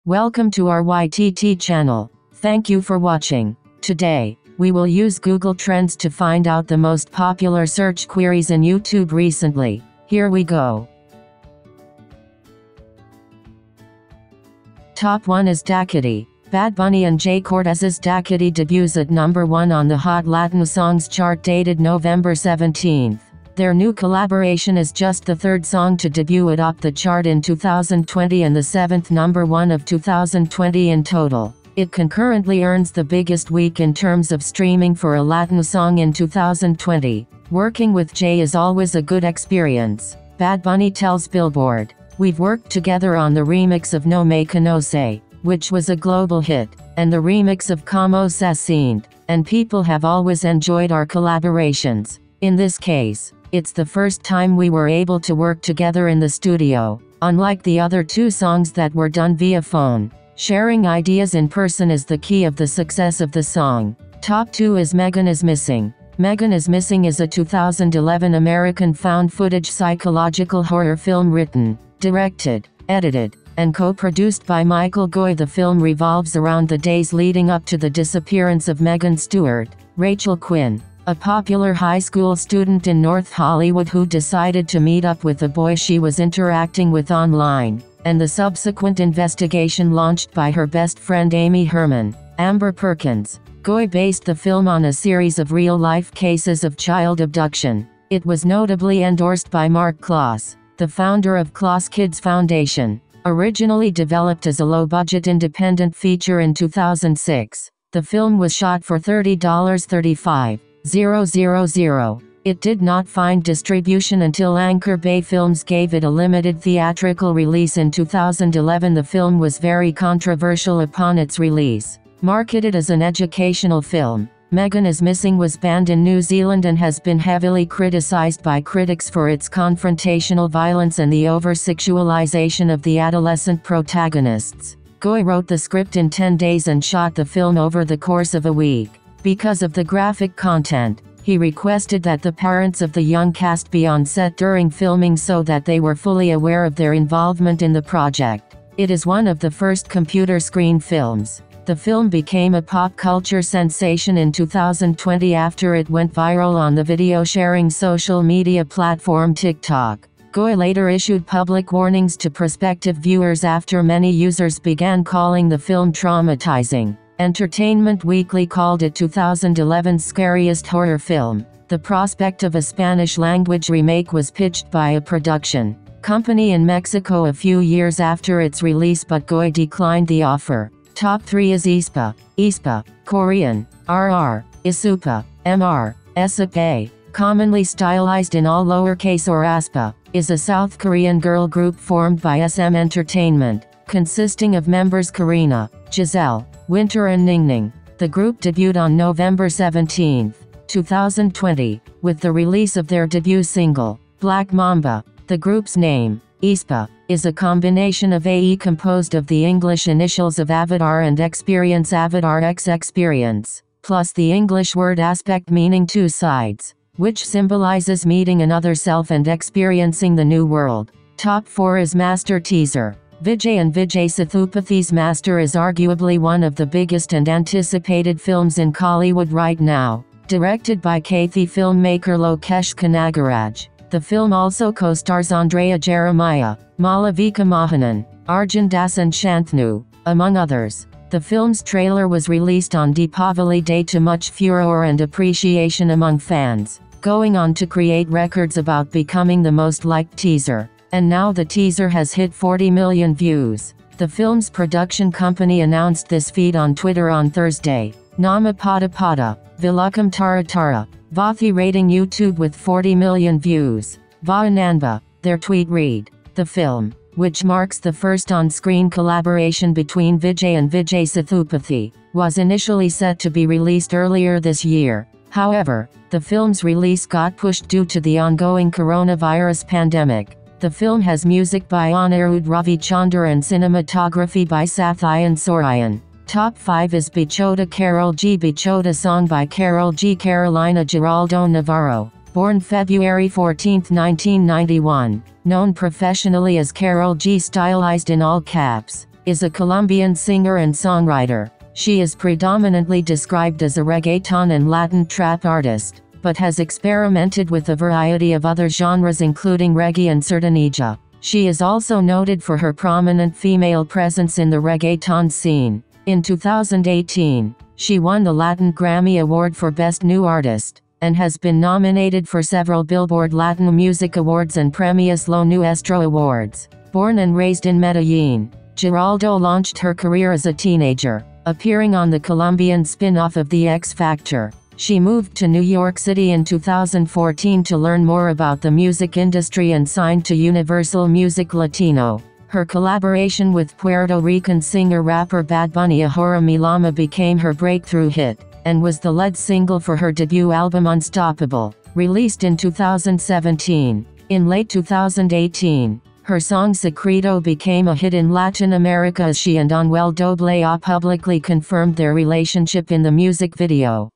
Welcome to our YTT channel. Thank you for watching. Today, we will use Google Trends to find out the most popular search queries in YouTube recently. Here we go. Top 1 is dakity. Bad Bunny and Jay Cortez's Dakity debuts at number 1 on the Hot Latin Songs chart dated November 17th. Their new collaboration is just the third song to debut atop the chart in 2020 and the seventh number 1 of 2020 in total. It concurrently earns the biggest week in terms of streaming for a Latin song in 2020. Working with Jay is always a good experience. Bad Bunny tells Billboard, "We've worked together on the remix of No Me Conoce, which was a global hit, and the remix of Como Se Siente, and people have always enjoyed our collaborations. In this case, it's the first time we were able to work together in the studio, unlike the other two songs that were done via phone. Sharing ideas in person is the key of the success of the song." Top 2 is Megan is Missing. Megan is Missing is a 2011 American found-footage psychological horror film written, directed, edited, and co-produced by Michael Goy. The film revolves around the days leading up to the disappearance of Megan Stewart, Rachel Quinn, a popular high school student in North Hollywood who decided to meet up with a boy she was interacting with online, and the subsequent investigation launched by her best friend Amy Herman, Amber Perkins. Goy based the film on a series of real-life cases of child abduction. It was notably endorsed by Mark Kloss, the founder of Kloss Kids Foundation. Originally developed as a low-budget independent feature in 2006, the film was shot for $30.35. It did not find distribution until Anchor Bay Films gave it a limited theatrical release in 2011. The film was very controversial upon its release. Marketed as an educational film, Megan is Missing was banned in New Zealand and has been heavily criticized by critics for its confrontational violence and the over-sexualization of the adolescent protagonists. Goy wrote the script in 10 days and shot the film over the course of a week. Because of the graphic content, he requested that the parents of the young cast be on set during filming so that they were fully aware of their involvement in the project. It is one of the first computer screen films. The film became a pop culture sensation in 2020 after it went viral on the video-sharing social media platform TikTok. Goy later issued public warnings to prospective viewers after many users began calling the film traumatizing. Entertainment Weekly called it 2011's scariest horror film. The prospect of a Spanish-language remake was pitched by a production company in Mexico a few years after its release, but Goy declined the offer. Top 3 is Ispa, Korean, RR, Isupa, MR, Esupe, commonly stylized in all lowercase or Aspa, is a South Korean girl group formed by SM Entertainment, consisting of members Karina, Giselle, Winter and Ningning. The group debuted on November 17, 2020, with the release of their debut single, Black Mamba. The group's name, Ispa, is a combination of AE composed of the English initials of Avatar and Experience, Avatar X Experience, plus the English word aspect meaning two sides, which symbolizes meeting another self and experiencing the new world. Top 4 is Master Teaser. Vijay and Vijay Sethupathiy's Master is arguably one of the biggest and anticipated films in Kollywood right now. Directed by Kathi filmmaker Lokesh Kanagaraj, the film also co-stars Andrea Jeremiah, Malavika Mohanan, Arjun Das and Shantanu, among others. The film's trailer was released on Deepavali Day to much furor and appreciation among fans, going on to create records about becoming the most liked teaser. And now the teaser has hit 40 million views. The film's production company announced this feat on Twitter on Thursday. Nama Pada Pada, Vilakam Tara Tara, Vathi rating YouTube with 40 million views. Vaananba, their tweet read. The film, which marks the first on-screen collaboration between Vijay and Vijay Sethupathi, was initially set to be released earlier this year. However, the film's release got pushed due to the ongoing coronavirus pandemic. The film has music by Anirudh Ravichandar and cinematography by Sathiyan Sorayan. Top 5 is Bichota Carol G. Bichota song by Carol G. Carolina Giraldo Navarro. Born February 14, 1991. Known professionally as Carol G, stylized in all caps. is a Colombian singer and songwriter. She is predominantly described as a reggaeton and Latin trap artist, but has experimented with a variety of other genres including reggae and sertaneja. She is also noted for her prominent female presence in the reggaeton scene. In 2018, she won the Latin Grammy Award for Best New Artist, and has been nominated for several Billboard Latin Music Awards and Premios Lo Nuestro Awards. Born and raised in Medellin, Giraldo launched her career as a teenager, appearing on the Colombian spin-off of The X Factor. She moved to New York City in 2014 to learn more about the music industry and signed to Universal Music Latino. Her collaboration with Puerto Rican singer-rapper Bad Bunny Ahora Mi Llama became her breakthrough hit, and was the lead single for her debut album Unstoppable, released in 2017. In late 2018, her song Secreto became a hit in Latin America as she and Anuel AA publicly confirmed their relationship in the music video.